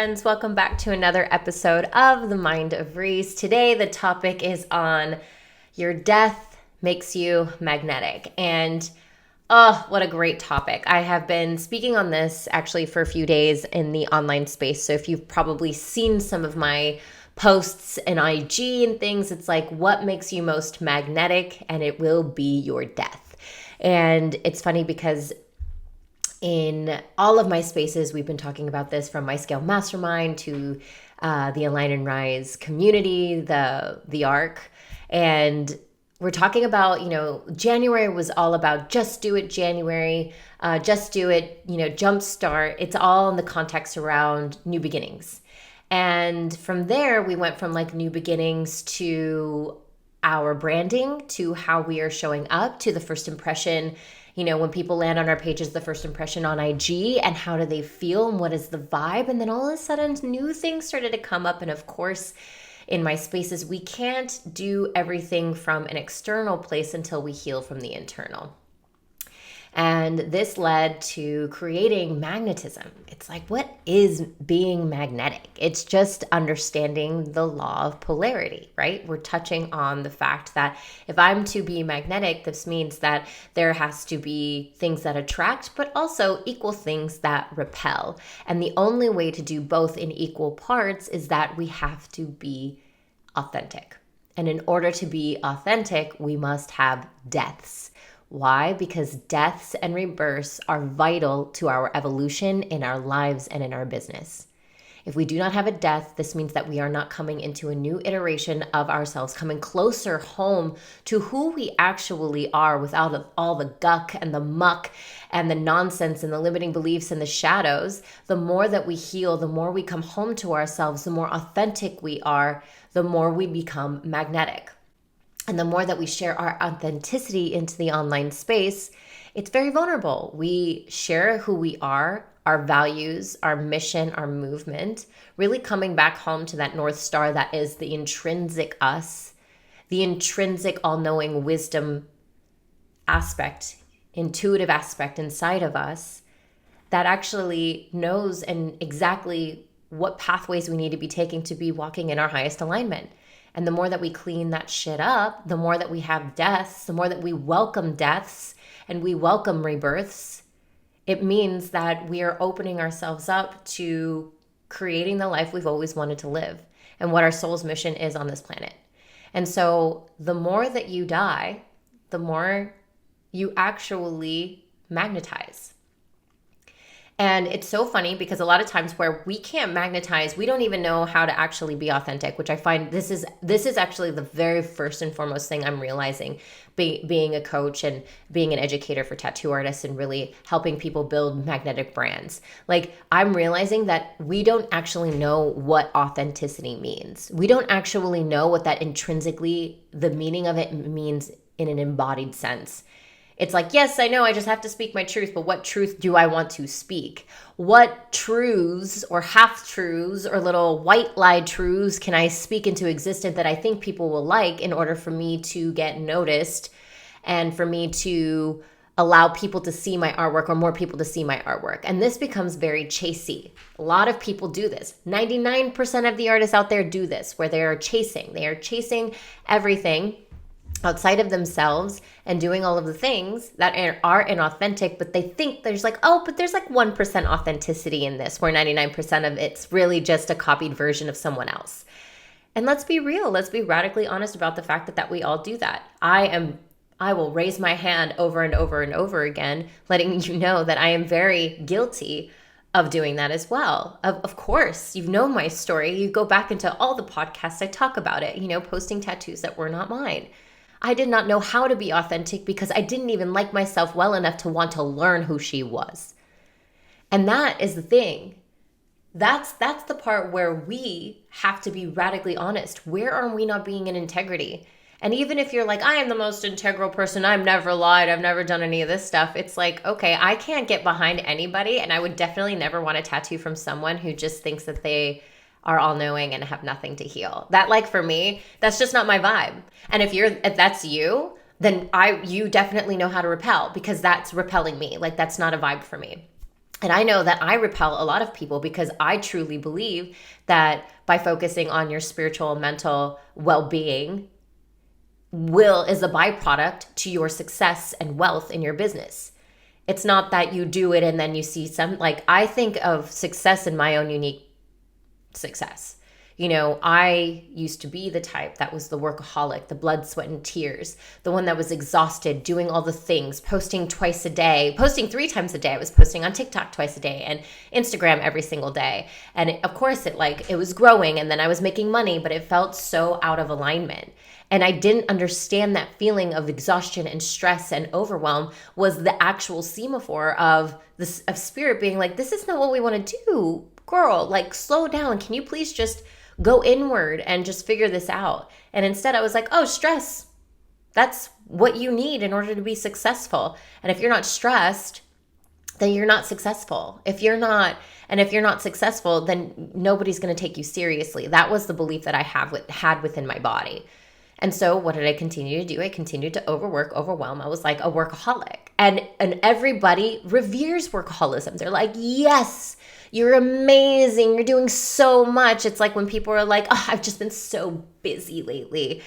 friends. Welcome back to another episode of The Mind of Reese. Today, the topic is on your death makes you magnetic. And oh, what a great topic. I have been speaking on this actually for a few days in the online space. So if you've probably seen some of my posts and IG and things, it's like, what makes you most magnetic? And it will be your death. And it's funny because in all of my spaces, we've been talking about this, from my Scale Mastermind to the Align and Rise community, the ARC. And we're talking about, January was all about just do it January, just do it, jumpstart. It's all in the context around new beginnings. And from there, we went from like new beginnings to our branding, to how we are showing up, to the first impression. When people land on our pages, the first impression on IG, and how do they feel and what is the vibe? And then all of a sudden, new things started to come up. And of course, in my spaces, we can't do everything from an external place until we heal from the internal. And this led to creating magnetism. It's like, what is being magnetic? It's just understanding the law of polarity, right? We're touching on the fact that if I'm to be magnetic, this means that there has to be things that attract, but also equal things that repel. And the only way to do both in equal parts is that we have to be authentic. And in order to be authentic, we must have deaths. Why? Because deaths and rebirths are vital to our evolution in our lives and in our business. If we do not have a death, this means that we are not coming into a new iteration of ourselves, coming closer home to who we actually are without all the guck and the muck and the nonsense and the limiting beliefs and the shadows. The more that we heal, the more we come home to ourselves, the more authentic we are, the more we become magnetic. And the more that we share our authenticity into the online space, it's very vulnerable. We share who we are, our values, our mission, our movement, really coming back home to that North Star that is the intrinsic us, the intrinsic all-knowing wisdom aspect, intuitive aspect inside of us that actually knows and exactly what pathways we need to be taking to be walking in our highest alignment. And the more that we clean that shit up, the more that we have deaths, the more that we welcome deaths and we welcome rebirths, it means that we are opening ourselves up to creating the life we've always wanted to live and what our soul's mission is on this planet. And so the more that you die, the more you actually magnetize. And it's so funny because a lot of times where we can't magnetize, we don't even know how to actually be authentic, which I find this is actually the very first and foremost thing I'm realizing, being a coach and being an educator for tattoo artists and really helping people build magnetic brands. Like, I'm realizing that we don't actually know what authenticity means. We don't actually know what that intrinsically, the meaning of it means in an embodied sense. It's like, yes, I know I just have to speak my truth, but what truth do I want to speak? What truths or half-truths or little white lie truths can I speak into existence that I think people will like in order for me to get noticed and for me to allow people to see my artwork or more people to see my artwork? And this becomes very chasey. A lot of people do this. 99% of the artists out there do this, where they are chasing everything outside of themselves and doing all of the things that are inauthentic, but they think there's like 1% authenticity in this, where 99% of it's really just a copied version of someone else. And let's be real. Let's be radically honest about the fact that we all do that. I will raise my hand over and over and over again, letting you know that I am very guilty of doing that as well. Of course, you know my story. You go back into all the podcasts, I talk about it, posting tattoos that were not mine. I did not know how to be authentic because I didn't even like myself well enough to want to learn who she was. And that is the thing. That's the part where we have to be radically honest. Where are we not being in integrity? And even if you're like, I am the most integral person, I've never lied, I've never done any of this stuff, it's like, okay, I can't get behind anybody, and I would definitely never want a tattoo from someone who just thinks that they are all-knowing and have nothing to heal. That, like, for me, that's just not my vibe. And if that's you, then you definitely know how to repel, because that's repelling me. Like, that's not a vibe for me. And I know that I repel a lot of people because I truly believe that by focusing on your spiritual and mental well-being is a byproduct to your success and wealth in your business. It's not that you do it and then you see some, like, I think of success in my own unique success. I used to be the type that was the workaholic, the blood, sweat, and tears, the one that was exhausted, doing all the things, posting twice a day, posting 3 times a day. I was posting on TikTok twice a day and Instagram every single day. And of course it was growing, and then I was making money, but it felt so out of alignment. And I didn't understand that feeling of exhaustion and stress and overwhelm was the actual semaphore of spirit being like, this is not what we want to do. Girl, like, slow down. Can you please just go inward and just figure this out? And instead I was like, oh, stress. That's what you need in order to be successful. And if you're not stressed, then you're not successful. If you're not successful, then nobody's going to take you seriously. That was the belief that I had within my body. And so what did I continue to do? I continued to overwhelm. I was like a workaholic. And everybody reveres workaholism. They're like, yes, you're amazing. You're doing so much. It's like when people are like, oh, I've just been so busy lately.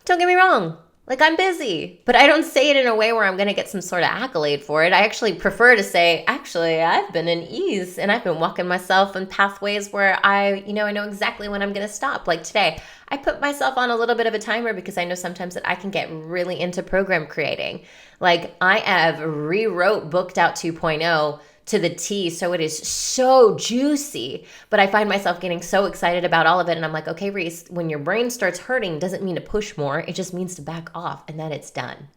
Don't get me wrong. Like, I'm busy, but I don't say it in a way where I'm going to get some sort of accolade for it. I actually prefer to say, actually, I've been in ease and I've been walking myself in pathways where I know exactly when I'm going to stop. Like today, I put myself on a little bit of a timer because I know sometimes that I can get really into program creating. Like, I have rewrote Booked Out 2.0 to the T, so it is so juicy, but I find myself getting so excited about all of it, and I'm like, okay, Reese, when your brain starts hurting, doesn't mean to push more, it just means to back off, and that it's done,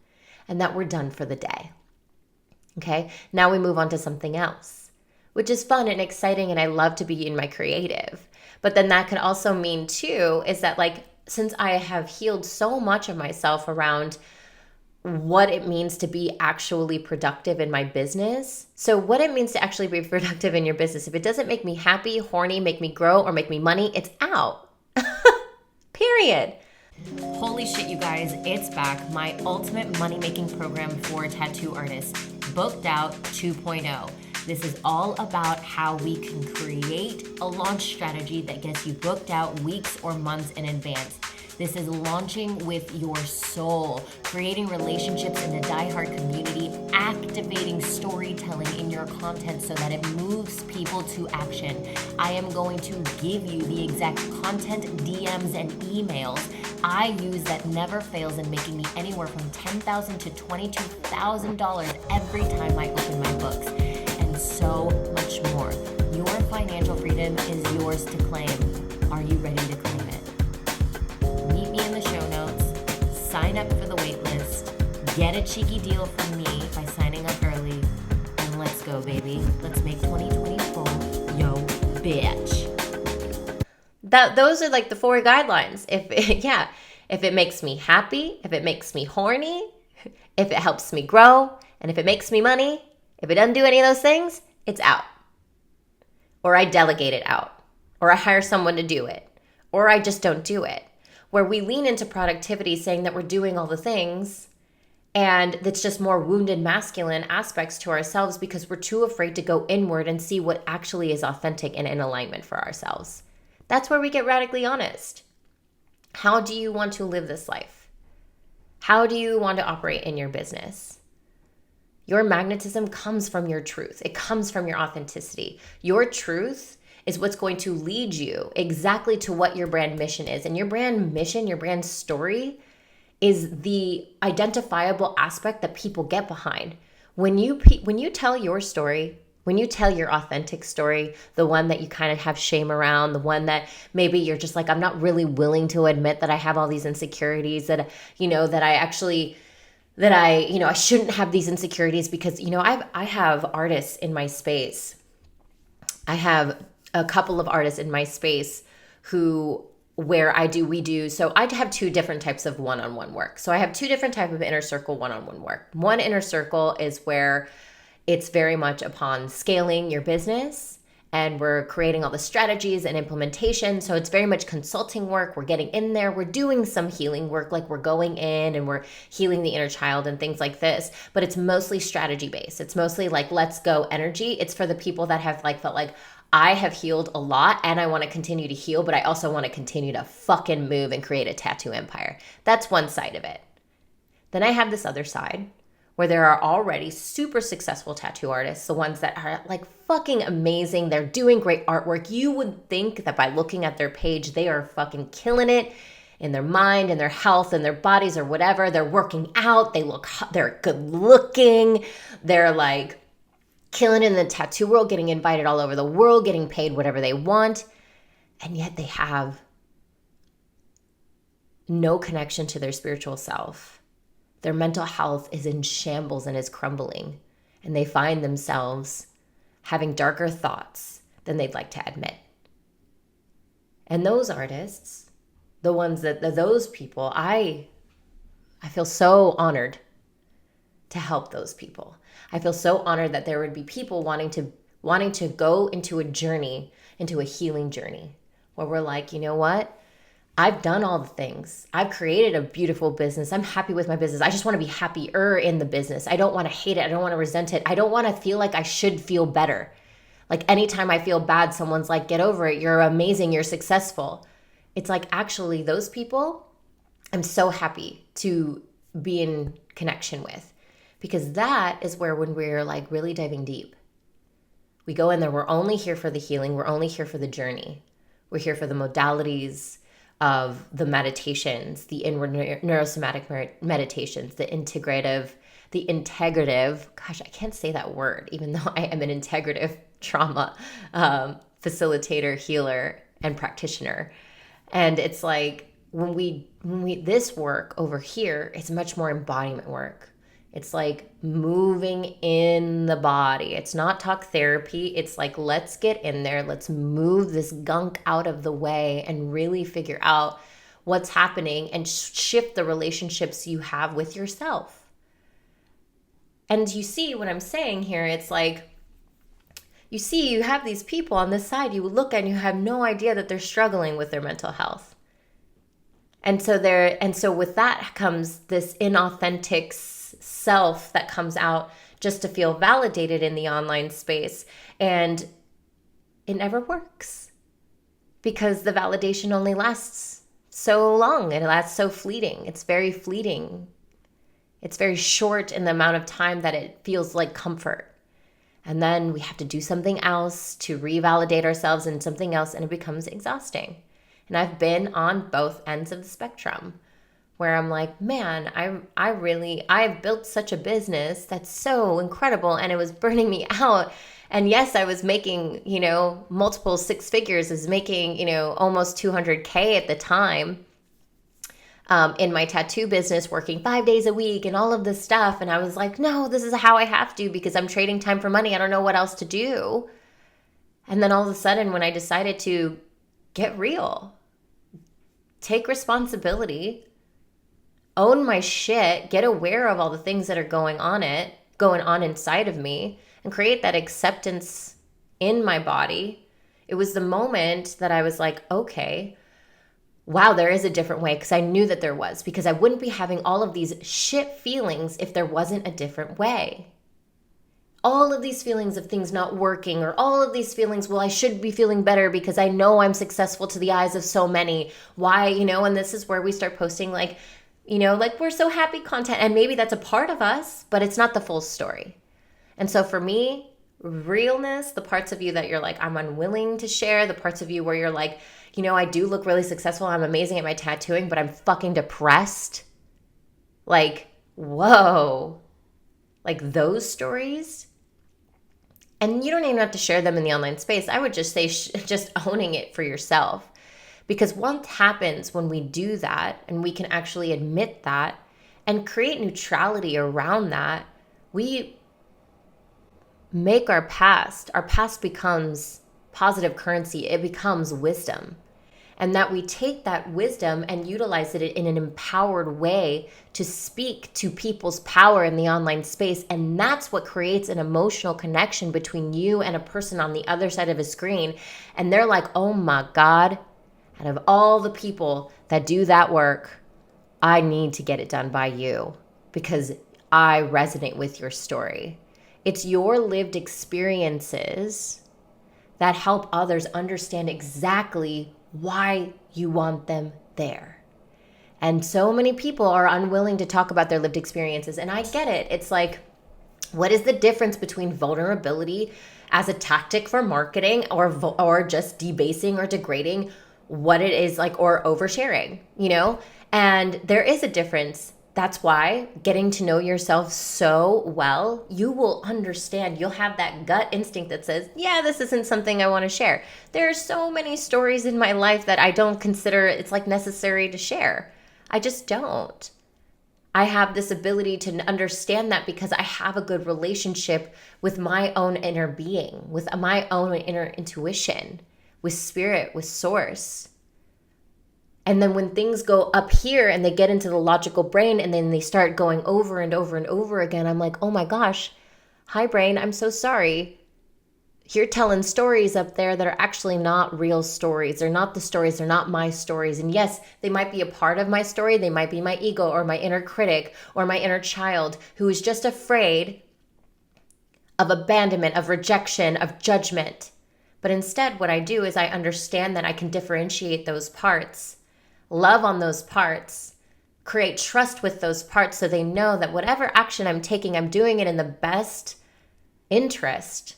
and that we're done for the day. Okay, now we move on to something else, which is fun and exciting, and I love to be in my creative, but then that could also mean too, is that, like, since I have healed so much of myself around what it means to be actually productive in my business. So what it means to actually be productive in your business. If it doesn't make me happy, horny, make me grow, or make me money, it's out. Period. Holy shit, you guys, it's back. My ultimate money-making program for tattoo artists, Booked Out 2.0. This is all about how we can create a launch strategy that gets you booked out weeks or months in advance. This is launching with your soul, creating relationships in the diehard community, activating storytelling in your content so that it moves people to action. I am going to give you the exact content, DMs, and emails I use that never fails in making me anywhere from $10,000 to $22,000 every time I open my books, and so much more. Your financial freedom is yours to claim. Are you ready to claim it? Meet me in the show notes, sign up for the wait list, get a cheeky deal from me by signing up early, and let's go, baby. Let's make 2024 yo bitch. Those are like the 4 guidelines. If it makes me happy, if it makes me horny, if it helps me grow, and if it makes me money, if it doesn't do any of those things, it's out. Or I delegate it out, or I hire someone to do it, or I just don't do it. Where we lean into productivity saying that we're doing all the things, and it's just more wounded masculine aspects to ourselves because we're too afraid to go inward and see what actually is authentic and in alignment for ourselves. That's where we get radically honest. How do you want to live this life? How do you want to operate in your business? Your magnetism comes from your truth. It comes from your authenticity. Your truth is what's going to lead you exactly to what your brand mission is. And your brand mission, your brand story is the identifiable aspect that people get behind. When you tell your story, when you tell your authentic story, the one that you kind of have shame around, the one that maybe you're just like, I'm not really willing to admit that I have all these insecurities, that I shouldn't have these insecurities because, I have artists in my space. I have a couple of artists in my space so I have 2 different types of one-on-one work. So I have 2 different types of inner circle one-on-one work. One inner circle is where it's very much upon scaling your business and we're creating all the strategies and implementation. So it's very much consulting work. We're getting in there. We're doing some healing work, like we're going in and we're healing the inner child and things like this. But it's mostly strategy based. It's mostly like, let's go energy. It's for the people that have like felt like, I have healed a lot and I want to continue to heal, but I also want to continue to fucking move and create a tattoo empire. That's one side of it. Then I have this other side where there are already super successful tattoo artists, the ones that are like fucking amazing. They're doing great artwork. You would think that by looking at their page, they are fucking killing it in their mind and their health and their bodies or whatever. They're working out. They're good looking. They're like killing in the tattoo world, getting invited all over the world, getting paid whatever they want. And yet they have no connection to their spiritual self. Their mental health is in shambles and is crumbling. And they find themselves having darker thoughts than they'd like to admit. And those artists, the ones those people, I feel so honored to help those people. I feel so honored that there would be people wanting to go into a journey, into a healing journey, where we're like, you know what? I've done all the things. I've created a beautiful business. I'm happy with my business. I just want to be happier in the business. I don't want to hate it. I don't want to resent it. I don't want to feel like I should feel better. Like anytime I feel bad, someone's like, get over it. You're amazing. You're successful. It's like, actually, those people, I'm so happy to be in connection with, because that is where, when we're like really diving deep, we go in there. We're only here for the healing. We're only here for the journey. We're here for the modalities of the meditations, the inward neurosomatic meditations, the integrative, gosh, I can't say that word, even though I am an integrative trauma facilitator, healer, and practitioner. And it's like, when we this work over here, it's much more embodiment work. It's like moving in the body. It's not talk therapy. It's like, let's get in there. Let's move this gunk out of the way and really figure out what's happening and shift the relationships you have with yourself. And you see what I'm saying here? It's like, you have these people on this side, you look and you have no idea that they're struggling with their mental health. And so with that comes this inauthentic self that comes out just to feel validated in the online space. And it never works, because the validation only lasts so long. It lasts so fleeting. It's very fleeting. It's very short in the amount of time that it feels like comfort. And then we have to do something else to revalidate ourselves in something else, and it becomes exhausting. And I've been on both ends of the spectrum, where I'm like, man, I've built such a business that's so incredible, and it was burning me out. And yes, I was making, multiple six figures. I was making, almost 200K at the time in my tattoo business, working 5 days a week and all of this stuff. And I was like, no, this is how I have to, because I'm trading time for money. I don't know what else to do. And then all of a sudden, when I decided to get real, take responsibility, own my shit, get aware of all the things that are going on inside of me, and create that acceptance in my body, it was the moment that I was like, okay, wow, there is a different way. Because I knew that there was, because I wouldn't be having all of these shit feelings if there wasn't a different way. All of these feelings of things not working, or all of these feelings, well, I should be feeling better because I know I'm successful to the eyes of so many. Why, and this is where we start posting like we're so happy content. And maybe that's a part of us, but it's not the full story. And so for me, realness, the parts of you that you're like, I'm unwilling to share, the parts of you where you're like, I do look really successful, I'm amazing at my tattooing, but I'm fucking depressed. Like, whoa. Like those stories. And you don't even have to share them in the online space. I would just say just owning it for yourself. Because what happens when we do that, and we can actually admit that and create neutrality around that, we make our past becomes positive currency. It becomes wisdom. and that we take that wisdom and utilize it in an empowered way to speak to people's power in the online space. And that's what creates an emotional connection between you and a person on the other side of a screen. And they're like, oh my God, out of all the people that do that work, I need to get it done by you because I resonate with your story. It's your lived experiences that help others understand exactly why you want them there. And so many people are unwilling to talk about their lived experiences. And I get it. It's like, what is the difference between vulnerability as a tactic for marketing or just debasing or degrading what it is like, or oversharing, you know? And there is a difference. That's why getting to know yourself so well, you will understand. You'll have that gut instinct that says, yeah, this isn't something I want to share. There are so many stories in my life that I don't consider it's like necessary to share. I just don't. I have this ability to understand that because I have a good relationship with my own inner being, with my own inner intuition, with spirit, with source. And then when things go up here and they get into the logical brain and then they start going over and over and over again, I'm like, oh my gosh, hi brain, I'm so sorry. You're telling stories up there that are actually not real stories. They're not the stories. They're not my stories. And yes, they might be a part of my story. They might be my ego or my inner critic or my inner child who is just afraid of abandonment, of rejection, of judgment. But instead, what I do is I understand that I can differentiate those parts, love on those parts, create trust with those parts so they know that whatever action I'm taking, I'm doing it in the best interest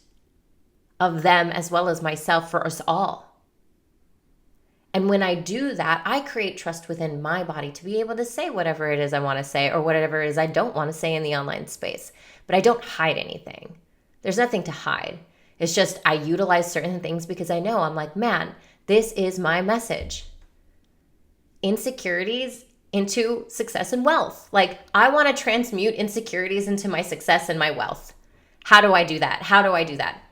of them as well as myself, for us all. And when I do that, I create trust within my body to be able to say whatever it is I want to say or whatever it is I don't want to say in the online space. But I don't hide anything. There's nothing to hide. It's just I utilize certain things because I know, I'm like, man, this is my message. Insecurities into success and wealth. Like, I want to transmute insecurities into my success and my wealth. How do I do that? How do I do that?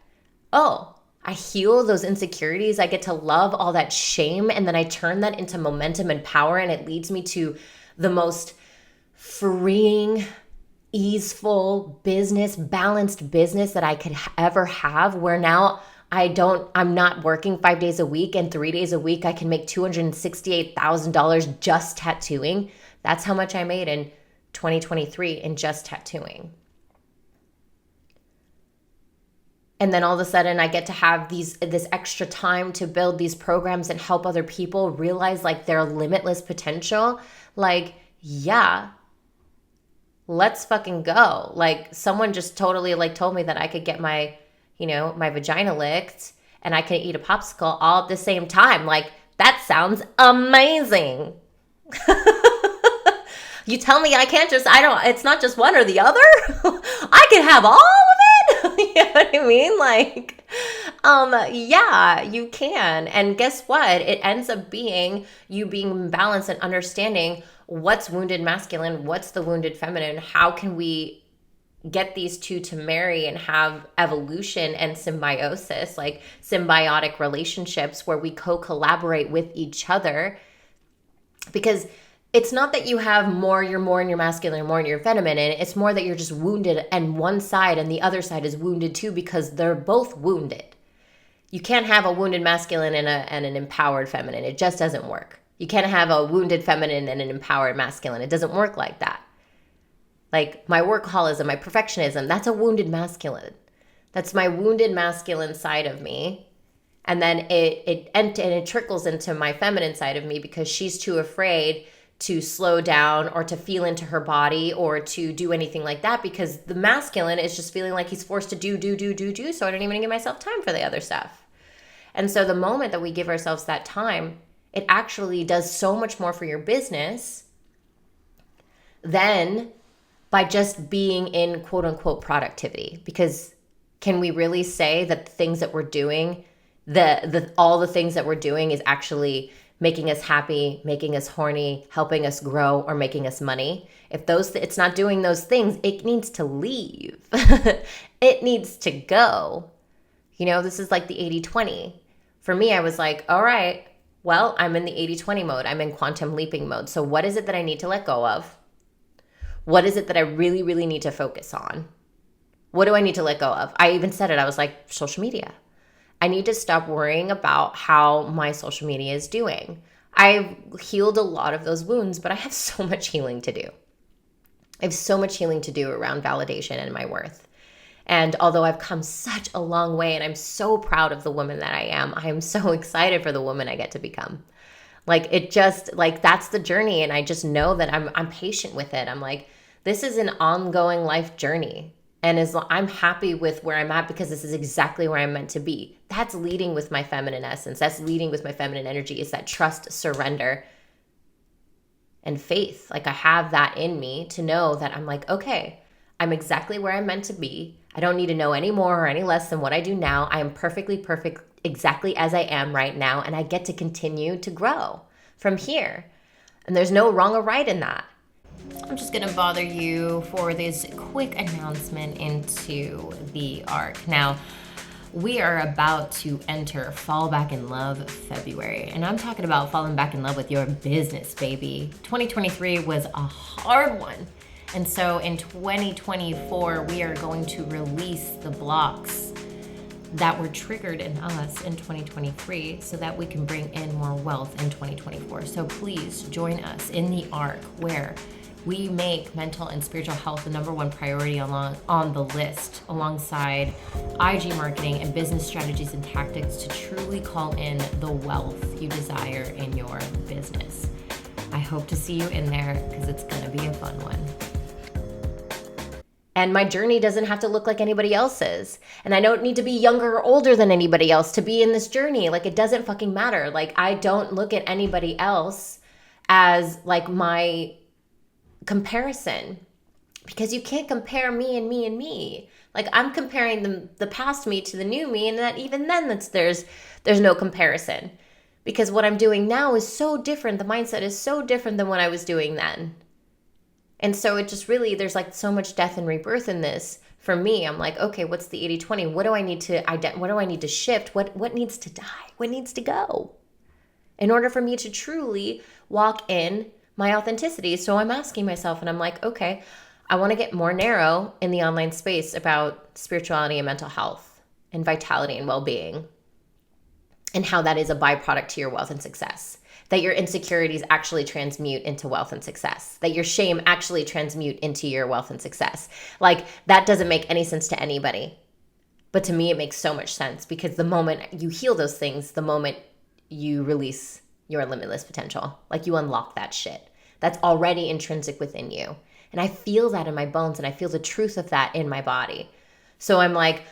Oh, I heal those insecurities. I get to love all that shame. And then I turn that into momentum and power. And it leads me to the most freeing, easeful business, balanced business that I could ever have, where now I'm not working 5 days a week and 3 days a week. I can make $268,000 just tattooing. That's how much I made in 2023 in just tattooing. And then all of a sudden I get to have this extra time to build these programs and help other people realize like their limitless potential. Like, yeah, let's fucking go. Like, someone just totally like told me that I could get my vagina licked and I can eat a popsicle all at the same time. Like, that sounds amazing. You tell me it's not just one or the other. I can have all of it. You know what I mean? Like, yeah, you can. And guess what? It ends up being you being balanced and understanding what's wounded masculine, what's the wounded feminine, how can we get these two to marry and have evolution and symbiosis, like symbiotic relationships where we co-collaborate with each other. Because it's not that you have you're more in your masculine and more in your feminine. It's more that you're just wounded and one side and the other side is wounded too, because they're both wounded. You can't have a wounded masculine and an empowered feminine. It just doesn't work. You can't have a wounded feminine and an empowered masculine. It doesn't work like that. Like, my workaholism, my perfectionism, that's a wounded masculine. That's my wounded masculine side of me. And then it trickles into my feminine side of me because she's too afraid to slow down or to feel into her body or to do anything like that, because the masculine is just feeling like he's forced to do. So I don't even give myself time for the other stuff. And so the moment that we give ourselves that time, it actually does so much more for your business than by just being in quote unquote productivity. Because can we really say that the things that we're doing, all the things that we're doing is actually making us happy, making us horny, helping us grow, or making us money? If it's not doing those things, it needs to leave. It needs to go. This is like the 80-20. For me, I was like, all right, Well, I'm in the 80-20 mode. I'm in quantum leaping mode. So what is it that I need to let go of? What is it that I really, really need to focus on? What do I need to let go of? I even said it. I was like, social media. I need to stop worrying about how my social media is doing. I've healed a lot of those wounds, but I have so much healing to do. I have so much healing to do around validation and my worth. And although I've come such a long way and I'm so proud of the woman that I am so excited for the woman I get to become. Like it just like that's the journey. And I just know that I'm patient with it. I'm like, this is an ongoing life journey. And I'm happy with where I'm at because this is exactly where I'm meant to be. That's leading with my feminine essence. That's leading with my feminine energy. Is that trust, surrender, and faith. Like I have that in me to know that I'm like, okay, I'm exactly where I'm meant to be. I don't need to know any more or any less than what I do now. I am perfectly perfect exactly as I am right now. And I get to continue to grow from here. And there's no wrong or right in that. I'm just going to bother you for this quick announcement into the arc. Now, we are about to enter Fall Back in Love February. And I'm talking about falling back in love with your business, baby. 2023 was a hard one. And so in 2024, we are going to release the blocks that were triggered in us in 2023 so that we can bring in more wealth in 2024. So please join us in the arc where we make mental and spiritual health the number one priority on the list, alongside IG marketing and business strategies and tactics to truly call in the wealth you desire in your business. I hope to see you in there because it's going to be a fun one. And my journey doesn't have to look like anybody else's. And I don't need to be younger or older than anybody else to be in this journey. Like, it doesn't fucking matter. Like, I don't look at anybody else as like my comparison, because you can't compare me and me and me. Like, I'm comparing the past me to the new me, and that even then there's no comparison, because what I'm doing now is so different. The mindset is so different than what I was doing then. And so it just really, there's like so much death and rebirth in this. For me, I'm like, okay, what's the 80-20? What do I need to shift? What needs to die? What needs to go in order for me to truly walk in my authenticity? So I'm asking myself, and I'm like, okay, I want to get more narrow in the online space about spirituality and mental health and vitality and well-being, and how that is a byproduct to your wealth and success. That your insecurities actually transmute into wealth and success. That your shame actually transmute into your wealth and success. Like, that doesn't make any sense to anybody. But to me, it makes so much sense, because the moment you heal those things, the moment you release your limitless potential, like you unlock that shit. That's already intrinsic within you. And I feel that in my bones, and I feel the truth of that in my body. So I'm like,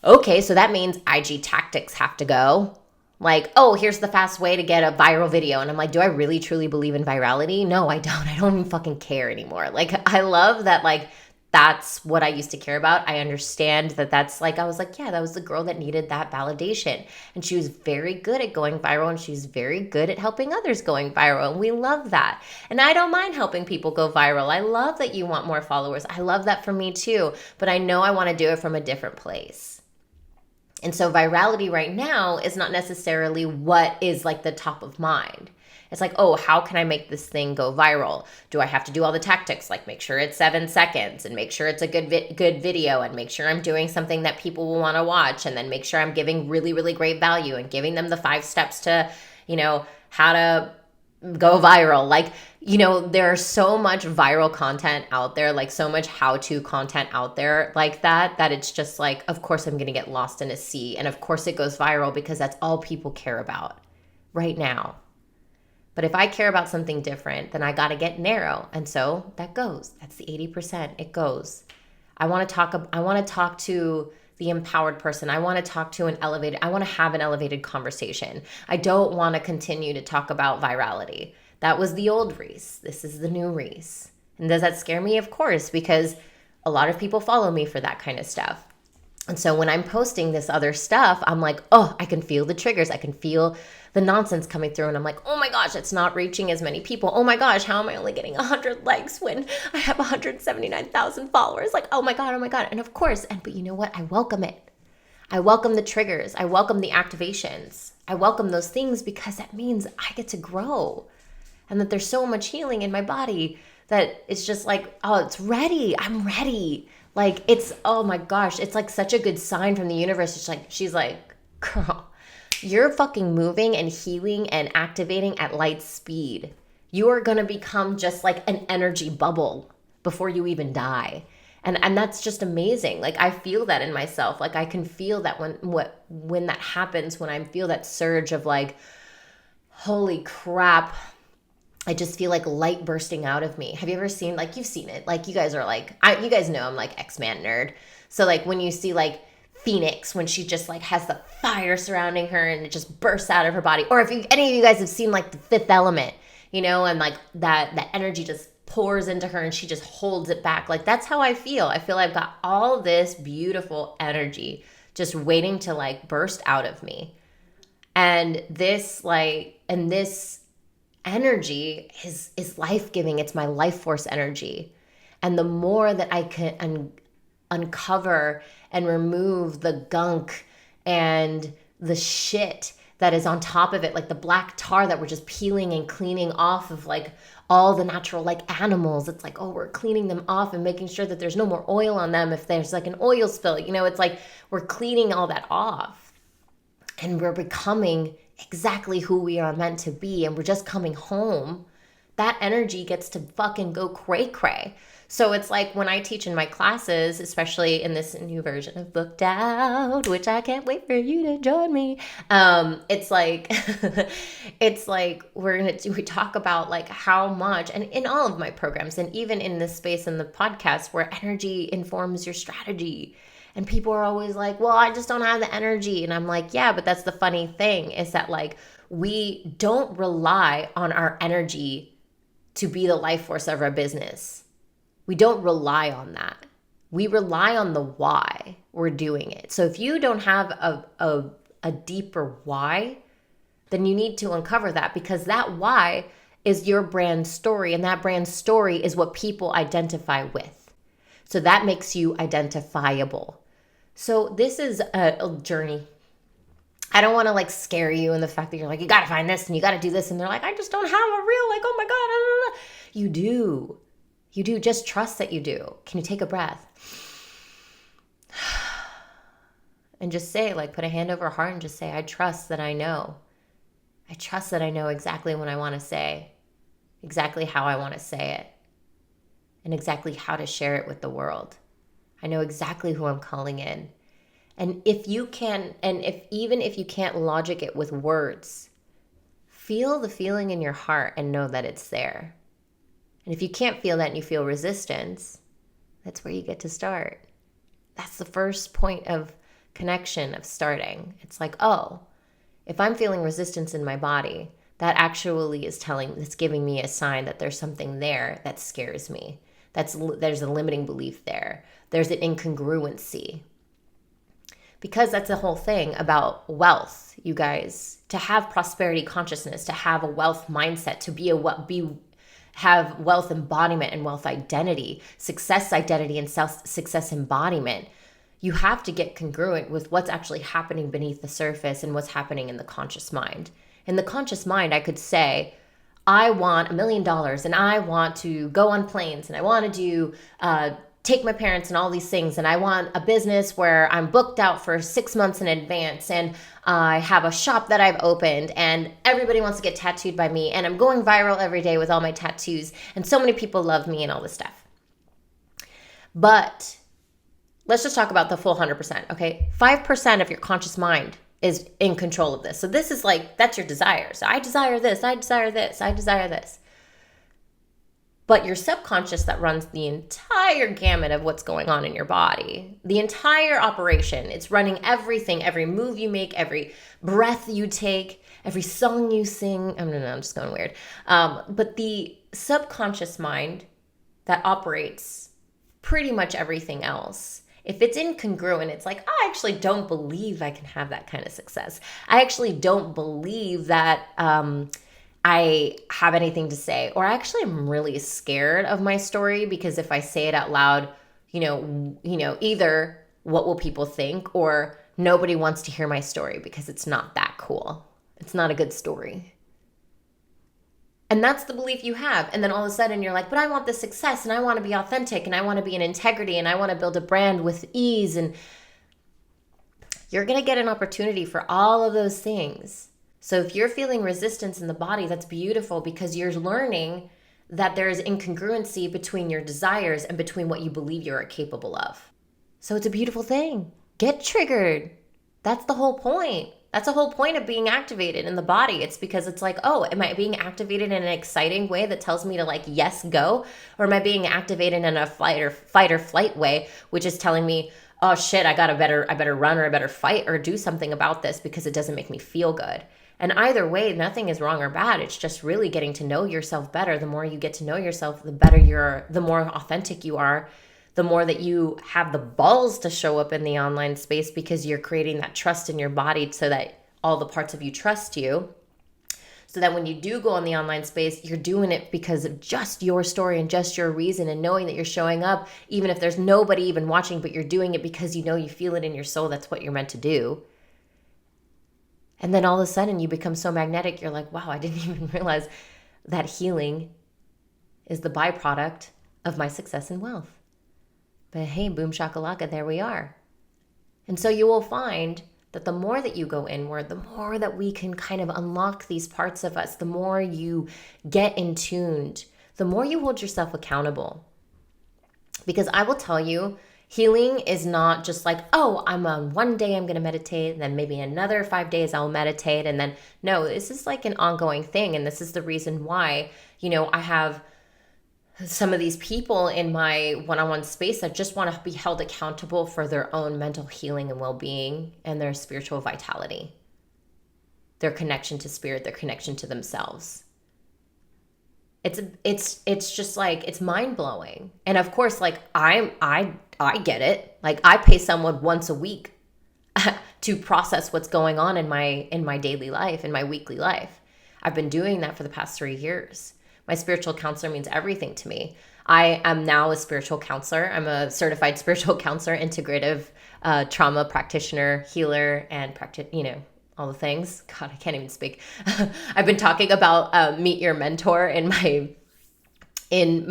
okay, so that means IG tactics have to go. Like, oh, here's the fast way to get a viral video. And I'm like, do I really truly believe in virality? No, I don't. I don't even fucking care anymore. Like, I love that, like, that's what I used to care about. I understand that that's like, I was like, yeah, that was the girl that needed that validation. And she was very good at going viral, and she's very good at helping others going viral. And we love that. And I don't mind helping people go viral. I love that you want more followers. I love that for me too. But I know I want to do it from a different place. And so virality right now is not necessarily what is like the top of mind. It's like, oh, how can I make this thing go viral? Do I have to do all the tactics, like make sure it's 7 seconds and make sure it's a good video and make sure I'm doing something that people will want to watch, and then make sure I'm giving really, really great value and giving them the 5 steps to, how to go viral. Like, there's so much viral content out there, like so much how-to content out there like that it's just like, of course I'm going to get lost in a sea. And of course it goes viral because that's all people care about right now. But if I care about something different, then I got to get narrow. And so that goes. That's the 80%. It goes. I want to talk to the empowered person. I want to I want to have an elevated conversation. I don't want to continue to talk about virality. That was the old Reese. This is the new Reese. And does that scare me? Of course, because a lot of people follow me for that kind of stuff. And so when I'm posting this other stuff, I'm like, oh, I can feel the triggers. I can feel the nonsense coming through. And I'm like, oh my gosh, it's not reaching as many people. Oh my gosh, how am I only getting 100 likes when I have 179,000 followers? Like, oh my God. And of course, but you know what? I welcome it. I welcome the triggers. I welcome the activations. I welcome those things because that means I get to grow and that there's so much healing in my body that it's just like, oh, it's ready. I'm ready. Like it's, oh my gosh, it's like such a good sign from the universe. It's like, she's like, girl, you're fucking moving and healing and activating at light speed. You are going to become just like an energy bubble before you even die. And that's just amazing. Like I feel that in myself. Like I can feel that when that happens, when I feel that surge of like, holy crap, I just feel like light bursting out of me. Have you ever seen, like you've seen it, like you guys are like, you guys know I'm like X-Man nerd. So like when you see like Phoenix, when she just like has the fire surrounding her and it just bursts out of her body. Or if any of you guys have seen like The Fifth Element, and like that energy just pours into her and she just holds it back. Like that's how I feel. I feel I've got all this beautiful energy just waiting to like burst out of me. And this energy is life-giving. It's my life force energy. And the more that I can uncover and remove the gunk and the shit that is on top of it, like the black tar that we're just peeling and cleaning off of like all the natural like animals. It's like, oh, we're cleaning them off and making sure that there's no more oil on them if there's like an oil spill. It's like we're cleaning all that off and we're becoming exactly who we are meant to be, and we're just coming home. That energy gets to fucking go cray cray. So it's like when I teach in my classes, especially in this new version of Booked Out, which I can't wait for you to join me. It's like, we talk about like how much, and in all of my programs, and even in this space in the podcast where energy informs your strategy. And people are always like, well, I just don't have the energy. And I'm like, yeah, but that's the funny thing is that like, we don't rely on our energy to be the life force of our business. We don't rely on that. We rely on the why we're doing it. So if you don't have a deeper why, then you need to uncover that, because that why is your brand story, and that brand story is what people identify with. So that makes you identifiable. So this is a journey. I don't want to like scare you in the fact that you're like, you got to find this and you got to do this. And they're like, I just don't have a real, like, oh my God. You do. You do. Just trust that you do. Can you take a breath? And just say, like, put a hand over heart and just say, I trust that I know. I trust that I know exactly what I want to say, exactly how I want to say it, and exactly how to share it with the world. I know exactly who I'm calling in. And if you can, and even if you can't logic it with words, feel the feeling in your heart and know that it's there. And if you can't feel that and you feel resistance, that's where you get to start. That's the first point of connection, of starting. It's like, oh, if I'm feeling resistance in my body, that actually is it's giving me a sign that there's something there that scares me. There's a limiting belief there. There's an incongruency. Because that's the whole thing about wealth, you guys. To have prosperity consciousness, to have a wealth mindset, to have wealth embodiment and wealth identity, success identity and success embodiment, you have to get congruent with what's actually happening beneath the surface and what's happening in the conscious mind. In the conscious mind, I could say, I want $1 million and I want to go on planes and I want to do take my parents and all these things, and I want a business where I'm booked out for 6 months in advance, and I have a shop that I've opened and everybody wants to get tattooed by me, and I'm going viral every day with all my tattoos, and so many people love me and all this stuff. But let's just talk about the full 100%, okay? 5% of your conscious mind is in control of this. So this is like, that's your desire. So I desire this, I desire this, I desire this. But your subconscious that runs the entire gamut of what's going on in your body, the entire operation, it's running everything, every move you make, every breath you take, every song you sing. I'm just going weird. But the subconscious mind that operates pretty much everything else, if it's incongruent, it's like, I actually don't believe I can have that kind of success. I actually don't believe that I have anything to say, or I actually am really scared of my story, because if I say it out loud, either what will people think, or nobody wants to hear my story because it's not that cool. It's not a good story. And that's the belief you have. And then all of a sudden you're like, but I want the success and I want to be authentic and I want to be in integrity and I want to build a brand with ease. And you're going to get an opportunity for all of those things. So if you're feeling resistance in the body, that's beautiful because you're learning that there is incongruency between your desires and between what you believe you are capable of. So it's a beautiful thing. Get triggered. That's the whole point. That's the whole point of being activated in the body. It's because it's like, oh, am I being activated in an exciting way that tells me to like, yes, go? Or am I being activated in a fight or flight way, which is telling me, oh shit, I better run or I better fight or do something about this because it doesn't make me feel good. And either way, nothing is wrong or bad. It's just really getting to know yourself better. The more you get to know yourself, the better the more authentic you are, the more that you have the balls to show up in the online space because you're creating that trust in your body so that all the parts of you trust you. So that when you do go in the online space, you're doing it because of just your story and just your reason and knowing that you're showing up, even if there's nobody even watching, but you're doing it because you know you feel it in your soul. That's what you're meant to do. And then all of a sudden you become so magnetic. You're like, wow, I didn't even realize that healing is the byproduct of my success and wealth. But hey, boom shakalaka, there we are. And so you will find that the more that you go inward, the more that we can kind of unlock these parts of us, the more you get in tuned, the more you hold yourself accountable. Because I will tell you, healing is not just like, oh, I'm on one day I'm going to meditate, and then maybe another 5 days I'll meditate. And then, no, this is like an ongoing thing. And this is the reason why, I have some of these people in my one-on-one space that just want to be held accountable for their own mental healing and well-being and their spiritual vitality, their connection to spirit, their connection to themselves. It's just like, it's mind-blowing. And of course, like I get it. Like I pay someone once a week to process what's going on in my daily life, in my weekly life. I've been doing that for the past 3 years. My spiritual counselor means everything to me. I am now a spiritual counselor. I'm a certified spiritual counselor, integrative trauma practitioner, healer, and all the things. God, I can't even speak. I've been talking about meet your mentor in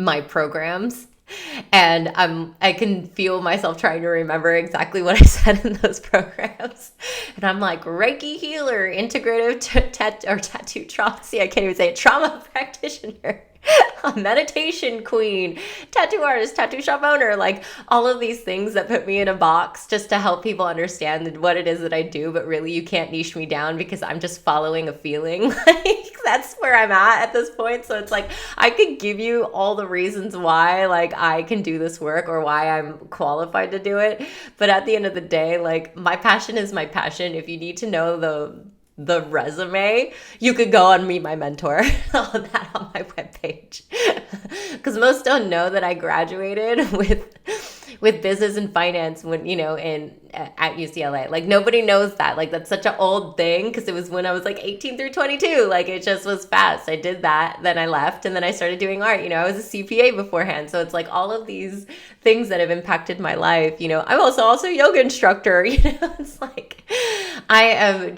my programs. And I can feel myself trying to remember exactly what I said in those programs. And I'm like, Reiki healer, integrative tattoo trauma. See, I can't even say it. Trauma practitioner, meditation queen, tattoo artist, tattoo shop owner, like all of these things that put me in a box just to help people understand what it is that I do. But really, you can't niche me down because I'm just following a feeling. Like that's where I'm at this point. So it's like, I could give you all the reasons why like I can do this work or why I'm qualified to do it. But at the end of the day, like my passion is my passion. If you need to know the resume, you could go on Meet My Mentor on that on my webpage. Because most don't know that I graduated with business and finance when, at UCLA. Like nobody knows that. Like that's such an old thing because it was when I was like 18 through 22. Like it just was fast. I did that. Then I left and then I started doing art. I was a CPA beforehand. So it's like all of these things that have impacted my life. I'm also a yoga instructor. It's like I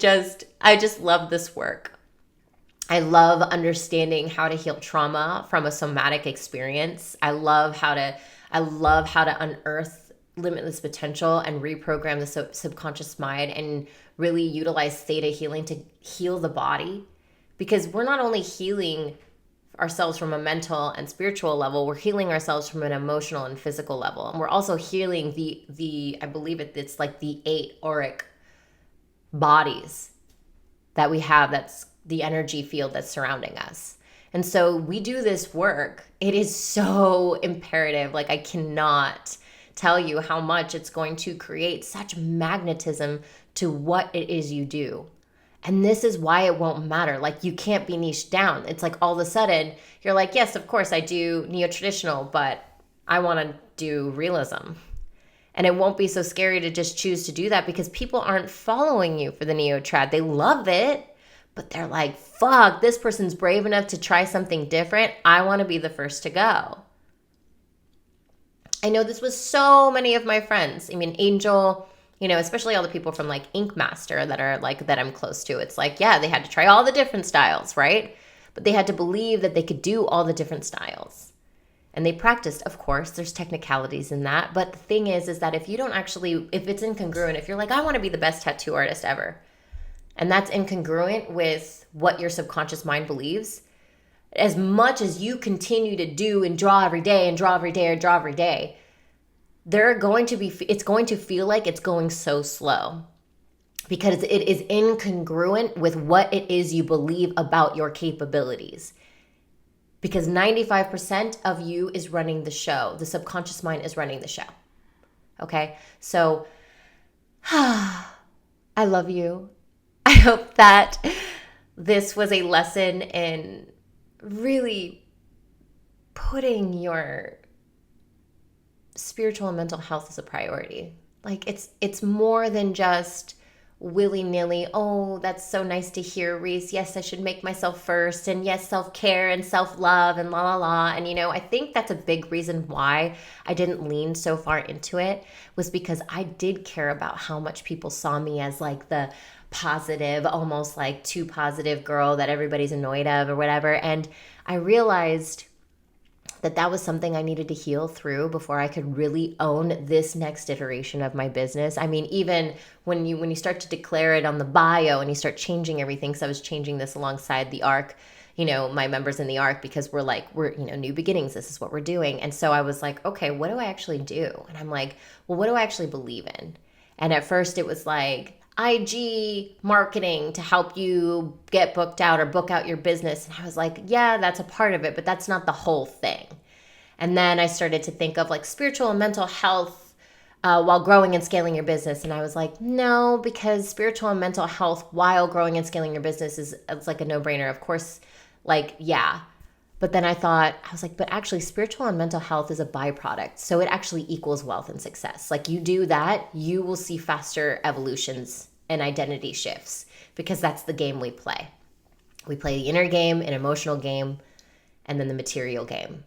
just love this work. I love understanding how to heal trauma from a somatic experience. I love how to unearth limitless potential and reprogram the subconscious mind and really utilize theta healing to heal the body. Because we're not only healing ourselves from a mental and spiritual level, we're healing ourselves from an emotional and physical level. And we're also healing the I believe it's like the 8 auric bodies that we have, that's the energy field that's surrounding us. And so we do this work. It is so imperative. Like I cannot tell you how much it's going to create such magnetism to what it is you do. And this is why it won't matter. Like you can't be niched down. It's like all of a sudden you're like, yes, of course I do neo-traditional, but I want to do realism. And it won't be so scary to just choose to do that because people aren't following you for the neo-trad. They love it, but they're like, fuck, this person's brave enough to try something different. I want to be the first to go. I know this was so many of my friends. I mean, Angel, Especially all the people from like Ink Master that are like, that I'm close to. It's like, yeah, they had to try all the different styles, right? But they had to believe that they could do all the different styles. And they practiced, of course, there's technicalities in that. But the thing is that if you don't actually, if it's incongruent, if you're like, I want to be the best tattoo artist ever, and that's incongruent with what your subconscious mind believes, as much as you continue to do and draw every day and draw every day or draw every day, it's going to feel like it's going so slow because it is incongruent with what it is you believe about your capabilities. Because 95% of you is running the show. The subconscious mind is running the show. Okay? So, I love you. I hope that this was a lesson in really putting your spiritual and mental health as a priority. Like it's more than just willy-nilly, oh, that's so nice to hear, Reese. Yes, I should make myself first. And yes, self-care and self-love and la la la. And I think that's a big reason why I didn't lean so far into it, was because I did care about how much people saw me as like the positive, almost like too positive girl that everybody's annoyed of or whatever. And I realized that was something I needed to heal through before I could really own this next iteration of my business. I mean, even when you start to declare it on the bio and you start changing everything, so I was changing this alongside the ARC, my members in the ARC, because we're new beginnings, this is what we're doing. And so I was like, okay, what do I actually do? And I'm like, well, what do I actually believe in? And at first it was like IG marketing to help you get booked out or book out your business. And I was like, yeah, that's a part of it, but that's not the whole thing. And then I started to think of like spiritual and mental health while growing and scaling your business. And I was like, no, because spiritual and mental health while growing and scaling your business it's like a no-brainer. Of course, like, yeah. But then I was like, but actually spiritual and mental health is a byproduct. So it actually equals wealth and success. Like you do that, you will see faster evolutions and identity shifts, because that's the game we play. We play the inner game, an emotional game, and then the material game.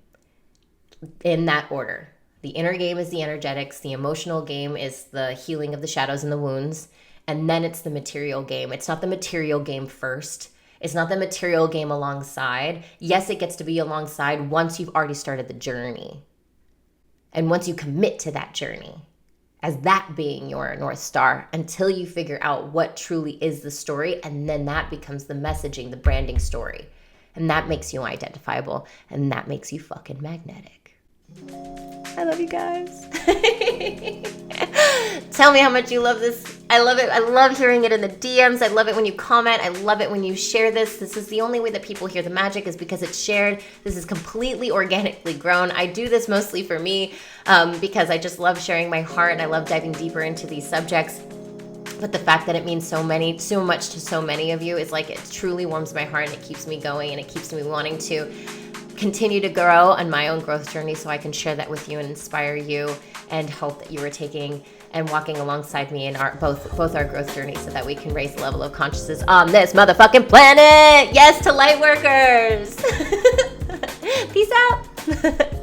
In that order. The inner game is the energetics. The emotional game is the healing of the shadows and the wounds. And then it's the material game. It's not the material game first. It's not the material game alongside. Yes, it gets to be alongside once you've already started the journey. And once you commit to that journey as that being your North Star, until you figure out what truly is the story. And then that becomes the messaging, the branding story. And that makes you identifiable. And that makes you fucking magnetic. I love you guys. Tell me how much you love this. I love it. I love hearing it in the DMs. I love it when you comment. I love it when you share this. This is the only way that people hear the magic, is because it's shared. This is completely organically grown. I do this mostly for me because I just love sharing my heart, and I love diving deeper into these subjects. But the fact that it means so much to so many of you is like, it truly warms my heart, and it keeps me going, and it keeps me wanting to continue to grow on my own growth journey, so I can share that with you and inspire you, and hope that you are taking and walking alongside me in our both our growth journeys, so that we can raise the level of consciousness on this motherfucking planet. Yes to light workers. Peace out.